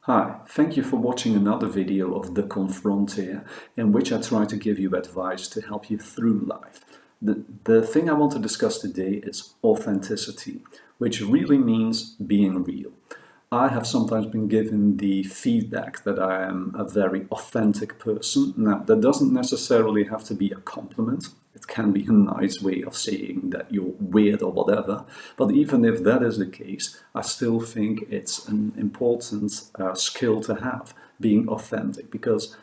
Hi, thank you for watching another video of The Confrontier, in which I try to give you advice to help you through life. The thing I want to discuss today is authenticity, which really means being real. I have sometimes been given the feedback that I am a very authentic person. Now, that doesn't necessarily have to be a compliment. It can be a nice way of saying that you're weird or whatever. But even if that is the case, I still think it's an important skill to have, being authentic, because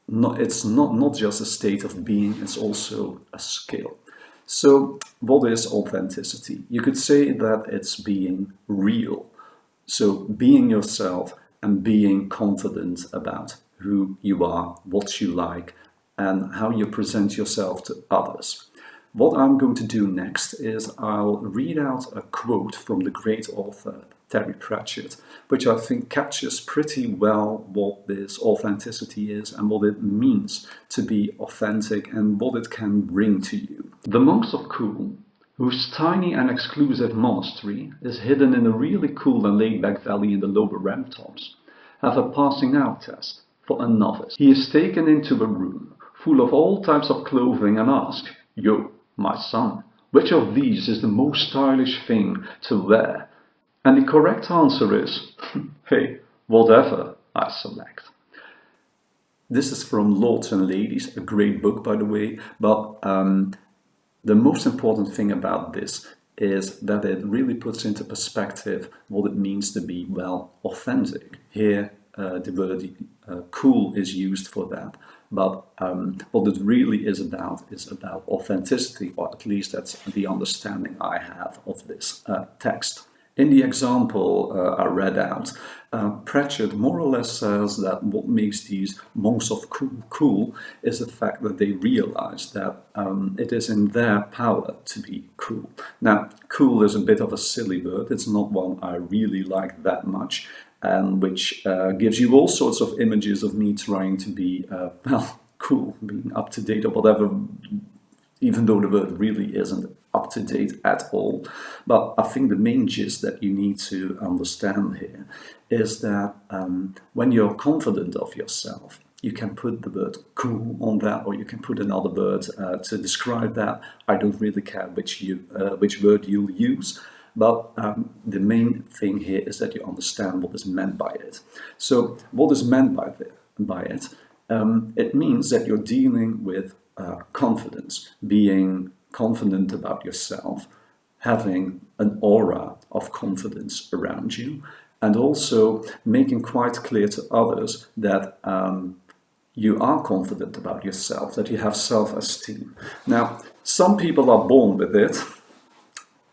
it's not just a state of being, it's also a skill. So what is authenticity? You could say that it's being real. So being yourself and being confident about who you are, what you like, and how you present yourself to others. What I'm going to do next is I'll read out a quote from the great author Terry Pratchett, which I think captures pretty well what this authenticity is and what it means to be authentic and what it can bring to you. The monks of Cool, whose tiny and exclusive monastery is hidden in a really cool and laid-back valley in the lower Ramtops, have a passing out test for a novice. He is taken into a room full of all types of clothing and asked, "Yo, my son, which of these is the most stylish thing to wear?" And the correct answer is, hey, whatever I select. This is from Lords and Ladies, a great book, by the way, but the most important thing about this is that it really puts into perspective what it means to be, well, authentic. Here, the word cool is used for that. But what it really is about authenticity, or at least that's the understanding I have of this text. In the example I read out, Pratchett more or less says that what makes these monks of cool is the fact that they realize that it is in their power to be cool. Now, cool is a bit of a silly word. It's not one I really like that much, and which gives you all sorts of images of me trying to be, well, cool, being up to date or whatever, even though the word really isn't up to date at all. But I think the main gist that you need to understand here is that when you're confident of yourself, you can put the word cool on that, or you can put another word to describe that. I don't really care which word you'll use. But the main thing here is that you understand what is meant by it. So what is meant by it? It means that you're dealing with confidence, being confident about yourself, having an aura of confidence around you, and also making quite clear to others that you are confident about yourself, that you have self-esteem. Now, some people are born with it,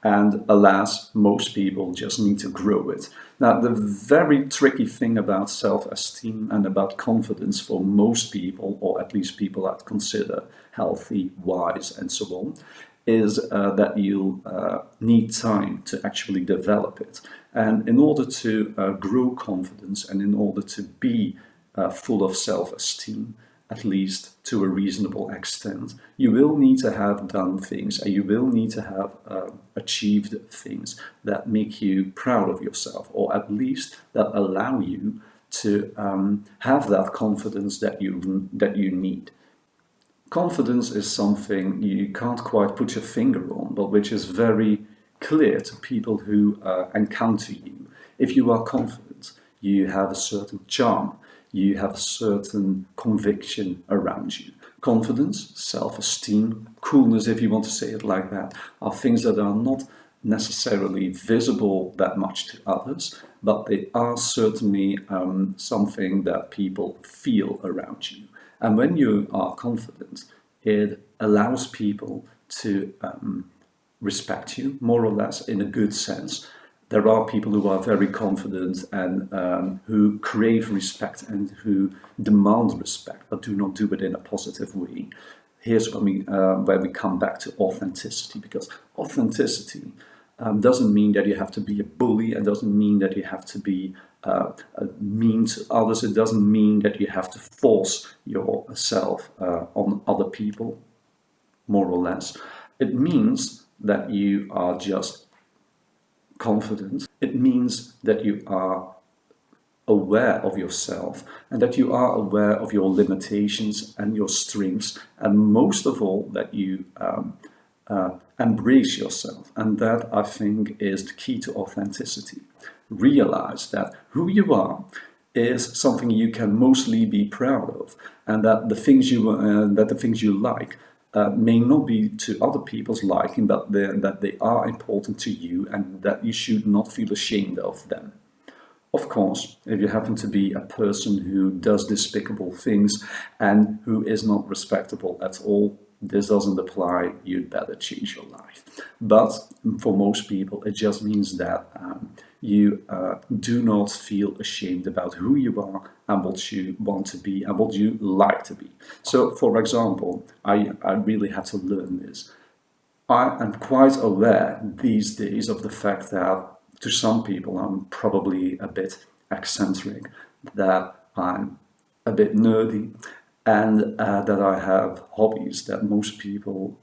and alas, most people just need to grow it. Now, the very tricky thing about self-esteem and about confidence for most people, or at least people I'd consider healthy, wise, and so on, is that you need time to actually develop it. And in order to grow confidence and in order to be full of self-esteem, at least to a reasonable extent, you will need to have done things, and you will need to have achieved things that make you proud of yourself, or at least that allow you to have that confidence that you need. Confidence is something you can't quite put your finger on, but which is very clear to people who encounter you. If you are confident, you have a certain charm. You have a certain conviction around you. Confidence, self-esteem, coolness, if you want to say it like that, are things that are not necessarily visible that much to others, but they are certainly something that people feel around you. And when you are confident, it allows people to respect you, more or less, in a good sense. There are people who are very confident and who crave respect and who demand respect, but do not do it in a positive way. Here's where we come back to authenticity, because authenticity doesn't mean that you have to be a bully. It doesn't mean that you have to be mean to others. It doesn't mean that you have to force yourself on other people, more or less. It means that you are just confident. It means that you are aware of yourself and that you are aware of your limitations and your strengths, and most of all that you embrace yourself. And that, I think, is the key to authenticity. Realize that who you are is something you can mostly be proud of, and that the things you like may not be to other people's liking, but that they are important to you, and that you should not feel ashamed of them. Of course, if you happen to be a person who does despicable things and who is not respectable at all, this doesn't apply. You'd better change your life. But for most people, it just means that you do not feel ashamed about who you are and what you want to be and what you like to be. So, for example, I really had to learn this. I am quite aware these days of the fact that to some people I'm probably a bit eccentric, that I'm a bit nerdy, and that I have hobbies that most people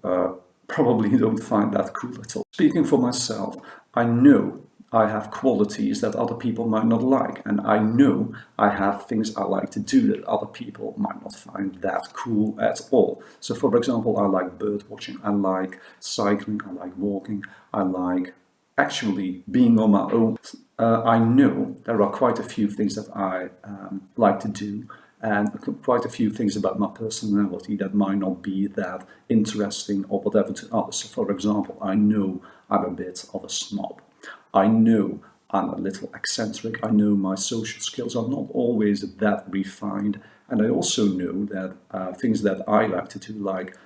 probably don't find that cool at all. Speaking for myself, I know I have qualities that other people might not like, and I know I have things I like to do that other people might not find that cool at all. So for example, I like bird watching, I like cycling, I like walking, I like actually being on my own. I know there are quite a few things that I like to do, and quite a few things about my personality that might not be that interesting or whatever to others. So for example, I know I'm a bit of a snob. I know I'm a little eccentric. I know my social skills are not always that refined. And I also know that things that I like to do, like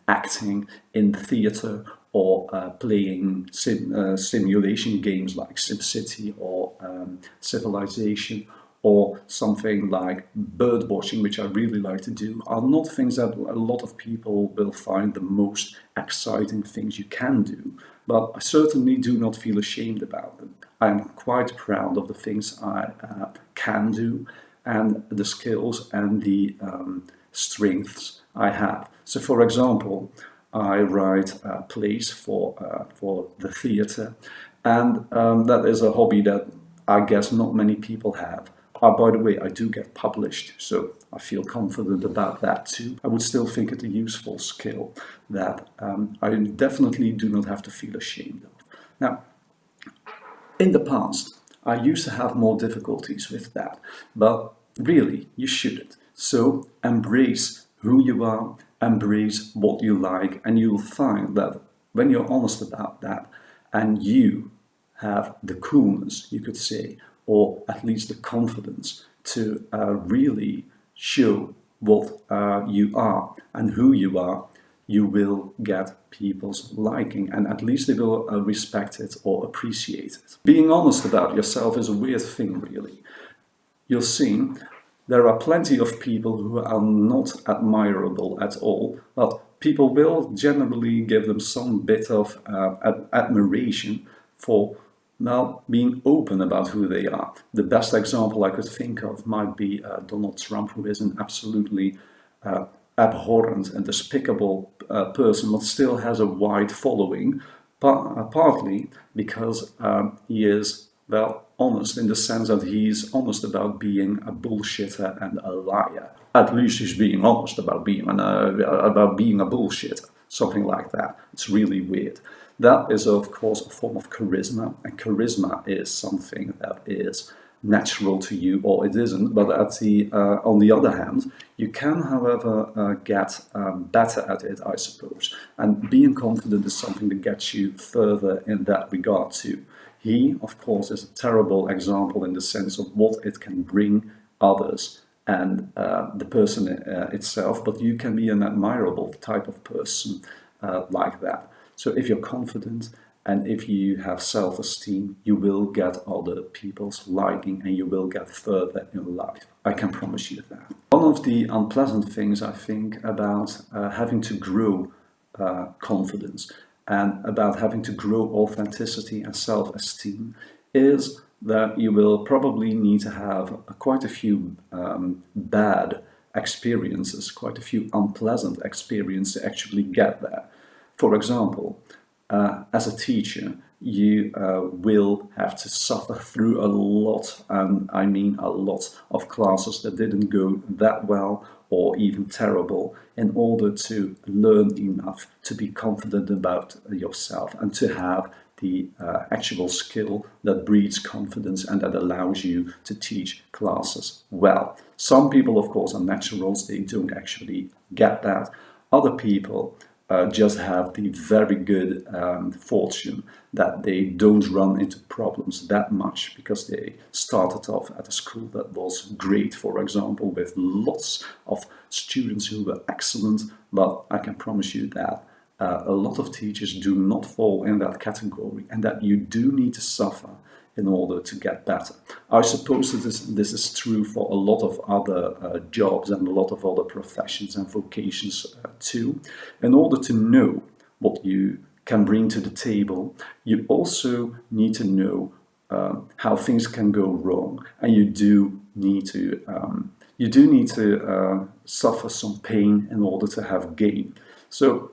acting in theatre or playing simulation games like SimCity or Civilization, or something like bird watching, which I really like to do, are not things that a lot of people will find the most exciting things you can do. But I certainly do not feel ashamed about them. I'm quite proud of the things I can do and the skills and the strengths I have. So for example, I write plays for the theatre, and that is a hobby that I guess not many people have. By the way, I do get published, so I feel confident about that too. I would still think it a useful skill that I definitely do not have to feel ashamed of. Now, in the past, I used to have more difficulties with that, but really, you shouldn't. So embrace who you are, embrace what you like, and you'll find that when you're honest about that and you have the coolness, you could say, or at least the confidence to really show what you are and who you are, you will get people's liking, and at least they will respect it or appreciate it. Being honest about yourself is a weird thing, really. You'll see there are plenty of people who are not admirable at all, but people will generally give them some bit of admiration for being open about who they are. The best example I could think of might be Donald Trump, who is an absolutely abhorrent and despicable person, but still has a wide following, partly because he is, well, honest in the sense that he's honest about being a bullshitter and a liar. At least he's being honest about being a bullshitter, something like that. It's really weird. That is, of course, a form of charisma, and charisma is something that is natural to you, or it isn't. But on the other hand, you can, however, get better at it, I suppose. And being confident is something that gets you further in that regard too. He, of course, is a terrible example in the sense of what it can bring others and the person itself, but you can be an admirable type of person like that. So if you're confident and if you have self-esteem, you will get other people's liking and you will get further in life. I can promise you that. One of the unpleasant things I think about having to grow confidence and about having to grow authenticity and self-esteem is that you will probably need to have quite a few bad experiences, quite a few unpleasant experiences to actually get there. For example, as a teacher, you will have to suffer through a lot, and I mean a lot, of classes that didn't go that well or even terrible, in order to learn enough to be confident about yourself and to have the actual skill that breeds confidence and that allows you to teach classes well. Some people, of course, are naturals, they don't actually get that. Other people just have the very good fortune that they don't run into problems that much because they started off at a school that was great, for example, with lots of students who were excellent. But I can promise you that a lot of teachers do not fall in that category, and that you do need to suffer in order to get better. I suppose this is true for a lot of other jobs and a lot of other professions and vocations too. In order to know what you can bring to the table, you also need to know how things can go wrong, and you do need to suffer some pain in order to have gain. So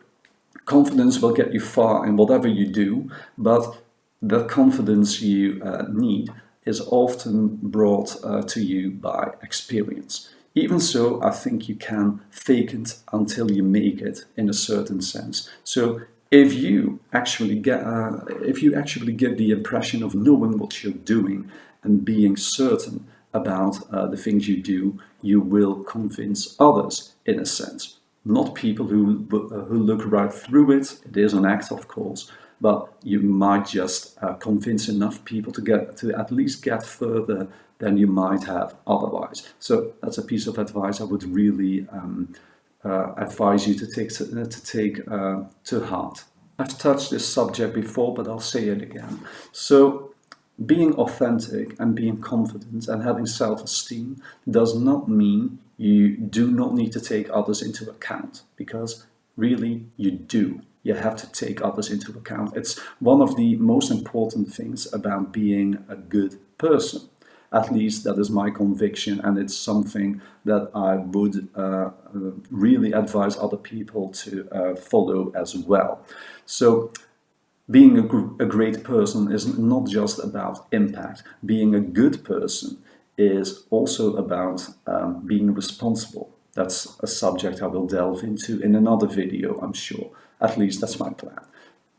confidence will get you far in whatever you do, but the confidence you need is often brought to you by experience. Even so, I think you can fake it until you make it, in a certain sense. So if you actually give the impression of knowing what you're doing and being certain about the things you do, you will convince others, in a sense. Not people who look right through it. It is an act, of course, but you might just convince enough people to at least get further than you might have otherwise. So that's a piece of advice I would really advise you to take to heart. I've touched this subject before, but I'll say it again. So being authentic and being confident and having self-esteem does not mean you do not need to take others into account, because really you do. You have to take others into account. It's one of the most important things about being a good person. At least that is my conviction, and it's something that I would really advise other people to follow as well. So being a great person is not just about impact. Being a good person is also about being responsible. That's a subject I will delve into in another video, I'm sure. At least that's my plan.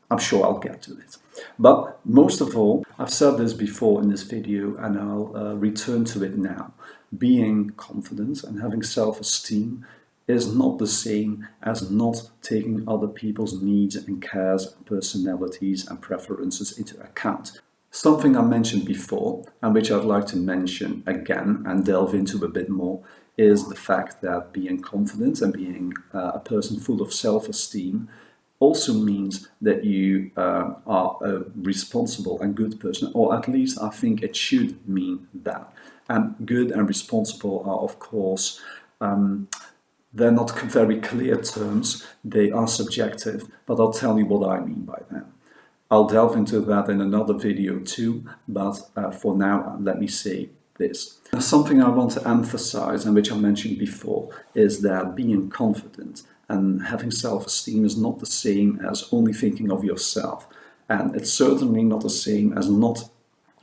I'm sure I'll get to it. But most of all, I've said this before in this video, and I'll return to it now. Being confident and having self-esteem is not the same as not taking other people's needs and cares, personalities and preferences into account. Something I mentioned before, and which I'd like to mention again and delve into a bit more, is the fact that being confident and being a person full of self-esteem also means that you are a responsible and good person, or at least I think it should mean that. And good and responsible are, of course, they're not very clear terms, they are subjective, but I'll tell you what I mean by that. I'll delve into that in another video too, but for now, let me say this. Something I want to emphasize, and which I mentioned before, is that being confident and having self-esteem is not the same as only thinking of yourself. And it's certainly not the same as not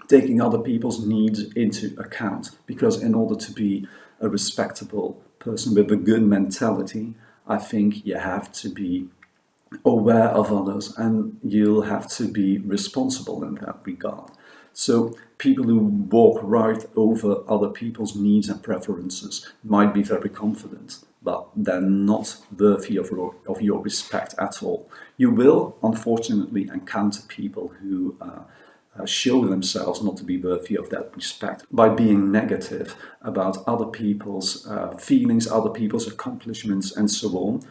taking other people's needs into account. Because in order to be a respectable person with a good mentality, I think you have to be aware of others, and you'll have to be responsible in that regard. So people who walk right over other people's needs and preferences might be very confident, but they're not worthy of your respect at all. You will, unfortunately, encounter people who show themselves not to be worthy of that respect by being negative about other people's feelings, other people's accomplishments, and so on.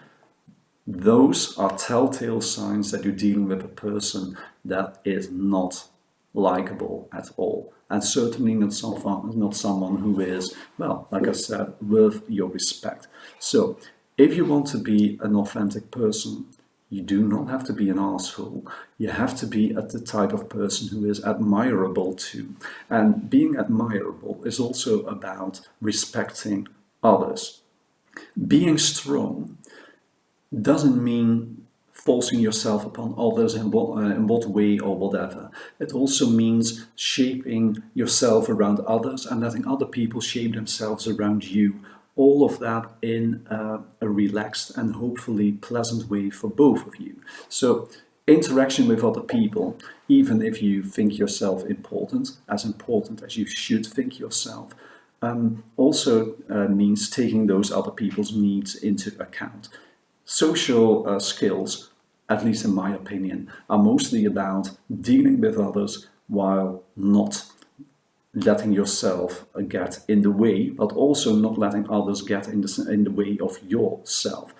Those are telltale signs that you're dealing with a person that is not likable at all, and certainly not someone who is, well, like I said, worth your respect. So if you want to be an authentic person, you do not have to be an asshole. You have to be the type of person who is admirable too. And being admirable is also about respecting others. Being strong doesn't mean forcing yourself upon others in what way or whatever. It also means shaping yourself around others and letting other people shape themselves around you. All of that in a relaxed and hopefully pleasant way for both of you. So interaction with other people, even if you think yourself important as you should think yourself, also means taking those other people's needs into account. Social skills, at least in my opinion, are mostly about dealing with others while not letting yourself get in the way, but also not letting others get in the way of yourself.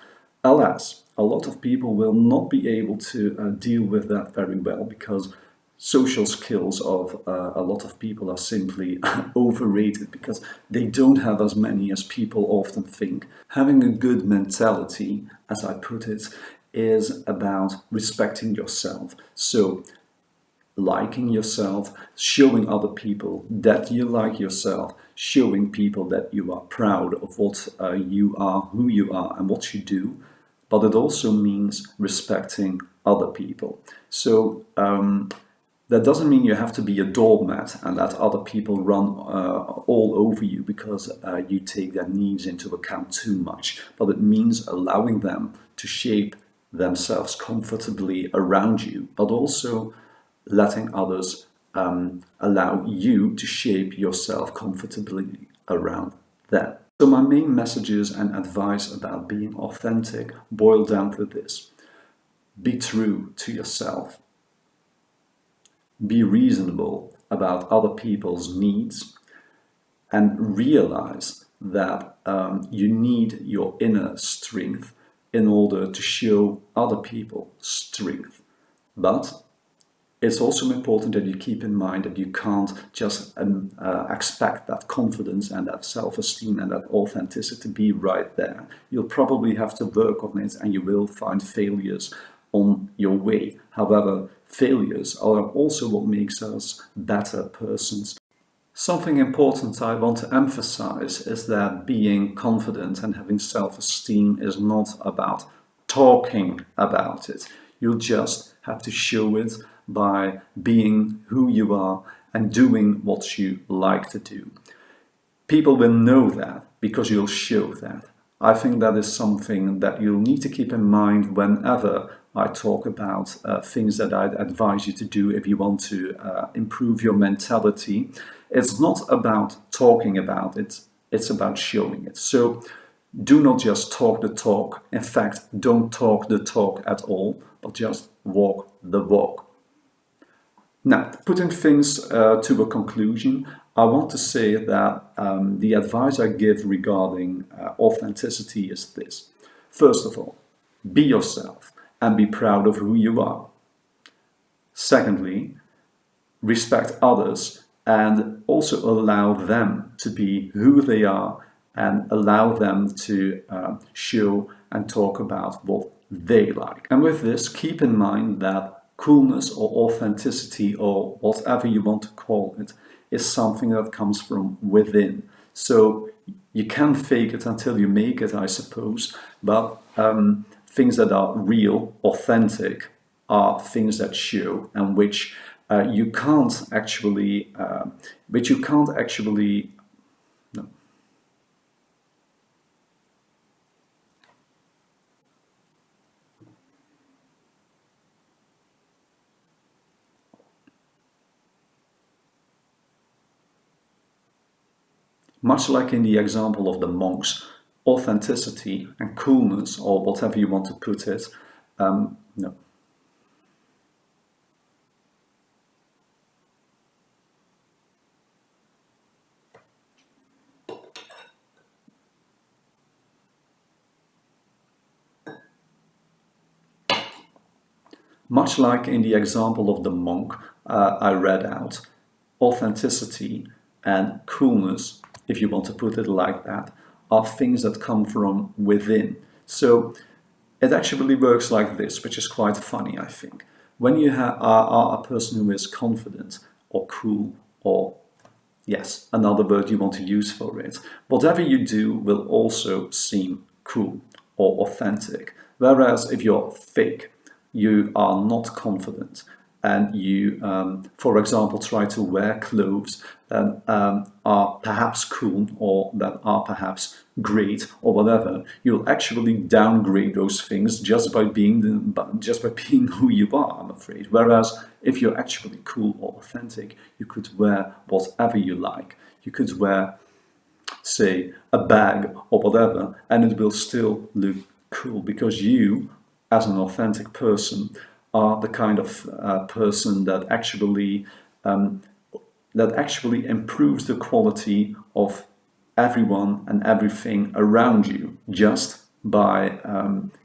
Alas, a lot of people will not be able to deal with that very well because social skills of a lot of people are simply overrated because they don't have as many as people often think. Having a good mentality, as I put it, is about respecting yourself. So liking yourself, showing other people that you like yourself, showing people that you are proud of what you are, who you are, and what you do. But it also means respecting other people. So that doesn't mean you have to be a doormat and let other people run all over you because you take their needs into account too much. But it means allowing them to shape themselves comfortably around you, but also letting others allow you to shape yourself comfortably around them. So my main messages and advice about being authentic boil down to this. Be true to yourself. Be reasonable about other people's needs and realize that you need your inner strength in order to show other people strength. But it's also important that you keep in mind that you can't just expect that confidence and that self-esteem and that authenticity to be right there. You'll probably have to work on it and you will find failures on your way. However, failures are also what makes us better persons. Something important I want to emphasize is that being confident and having self-esteem is not about talking about it. You'll just have to show it by being who you are and doing what you like to do. People will know that because you'll show that. I think that is something that you'll need to keep in mind whenever I talk about things that I'd advise you to do if you want to improve your mentality. It's not about talking about it, it's about showing it. So do not just talk the talk. In fact, don't talk the talk at all, but just walk the walk. Now, putting things to a conclusion, I want to say that the advice I give regarding authenticity is this. First of all, be yourself and be proud of who you are. Secondly, respect others and also allow them to be who they are and allow them to show and talk about what they like. And with this, keep in mind that coolness or authenticity or whatever you want to call it is something that comes from within. So you can fake it until you make it, I suppose, but things that are real, authentic, are things that show and which you can't actually, no. Much like in the example of the monks, authenticity and coolness, or whatever you want to put it, no. Much like in the example of the monk I read out, authenticity and coolness, if you want to put it like that, are things that come from within. So it actually works like this, which is quite funny, I think. When you are a person who is confident or cool or, yes, another word you want to use for it, whatever you do will also seem cool or authentic. Whereas if you're fake, you are not confident and you, for example, try to wear clothes that are perhaps cool or that are perhaps great or whatever, you'll actually downgrade those things just by being who you are, I'm afraid. Whereas if you're actually cool or authentic, you could wear whatever you like. You could wear, say, a bag or whatever, and it will still look cool because you, as an authentic person, are the kind of person that actually improves the quality of everyone and everything around you just by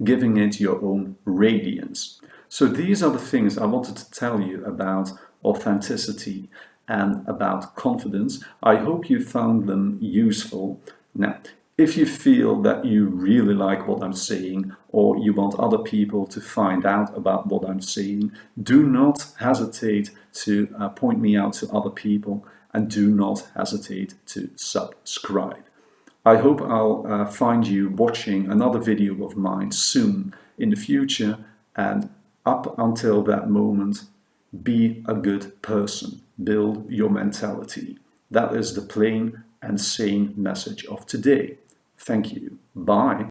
giving it your own radiance. So these are the things I wanted to tell you about authenticity and about confidence. I hope you found them useful. Now, if you feel that you really like what I'm saying or you want other people to find out about what I'm saying, do not hesitate to point me out to other people, and do not hesitate to subscribe. I hope I'll find you watching another video of mine soon in the future, and up until that moment, be a good person. Build your mentality. That is the plain and sane message of today. Thank you. Bye.